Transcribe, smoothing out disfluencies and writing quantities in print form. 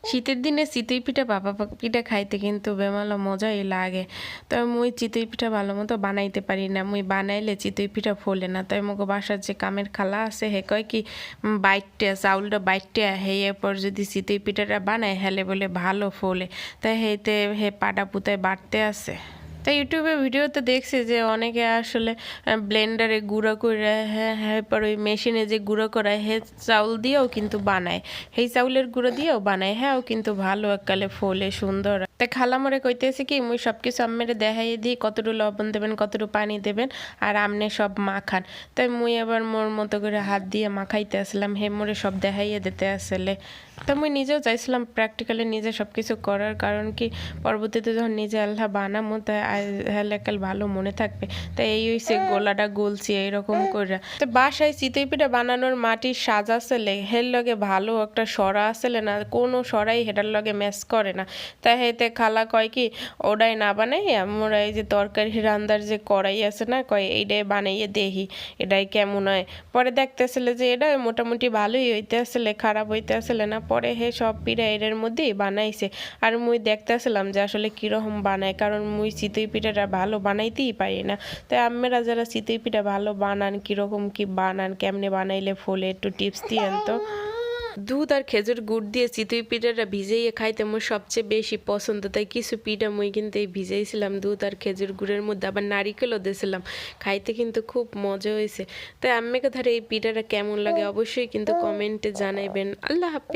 শীতের দিনে চিতই পিঠা ভাপা পিঠা খাইতে কিন্তু বেমালা মজাই লাগে। তবে মুই চিতই পিঠা ভালো মতো বানাইতে পারি না। মুই বানাইলে চিতই পিঠা ফোলে না। তাই মোকে বাসার যে কামের খালা আছে হে কয় কি বাইটে চাউলটা বাইটে হে এরপর যদি চিতই পিঠাটা বানায় হেলে বলে ভালো ফোলে। তাই হেতে হে পাটা পুতায় বাটতে আছে। তাই ইউটিউবে ভিডিওতে দেখছি যে অনেকে আসলে ব্লেন্ডারে গুঁড়ো করে হ্যাঁ হ্যাঁ পর ওই মেশিনে যে গুঁড়ো করায় হে চাউল দিয়েও কিন্তু বানায়, সেই চাউলের গুঁড়ো দিয়েও বানায়, হ্যাঁ কিন্তু ভালো এককালে ফলে সুন্দর। তাই খালা মরে কইতেছে কি মুই সব কিছু আম্মেরে দেখাই দিই কতটুকু লবণ দেবেন কতটুকু পানি দেবেন আর আমনে সব মাখান। তাই মুই আবার মোর মতো করে হাত দিয়ে মাখাইতে আসলাম, হে মোরে সব দেখাইয়ে দিতে আসলে। তা মুই নিজেও চাইছিলাম প্র্যাকটিক্যালি নিজে সব কিছু করার, কারণ কি পরবর্তীতে যখন নিজে আল্লাহ বানামো তাই একাল ভালো মনে থাকবে। তাই এই হইছে গোলাটা গলছি এইরকম করে। তো বাসায় চিতই পিঠা বানানোর মাটির সাজ আসলে হের লগে ভালো একটা সরা আসলে না, কোনো সরাই হেটার লগে ম্যাচ করে না। তাই হেতে খালা কয় কি ওটাই না বানাই আমরা এই যে তরকারি রান্দার যে কড়াই আছে না, কয় এইটাই বানাইয়ে দেখি এটাই কেমন হয়। পরে দেখতে আসলে যে এটা মোটামুটি ভালোই হইতে আসলে, খারাপ হইতে আসলে না। পরে হে সব পিঠা এর মধ্যেই বানাইছে আর মুই দেখতে আসলাম যে আসলে কিরকম বানায়, কারণ মুই চিতই পিঠাটা ভালো বানাইতেই পারি না। তাই আম্মেরা যারা চিতই পিঠা ভালো বানান কিরকম কি বানান কেমনে বানাইলে ফলে একটু টিপস দিয়েন তো। দুধ আর খেজুর গুড় দিয়ে চিতই পিঠাটা ভিজাইয়ে খাইতে আমার সবচেয়ে বেশি পছন্দ। তাই কিছু পিঠা মুই কিন্তু এই ভিজাইছিলাম দুধ আর খেজুর গুড়ের মধ্যে, আবার নারিকেলও দিয়েছিলাম, খাইতে কিন্তু খুব মজা হয়েছে। তাই আম্মেকে ধরে এই পিঠাটা কেমন লাগে অবশ্যই কিন্তু কমেন্টে জানাইবেন। আল্লাহ হাফেজ।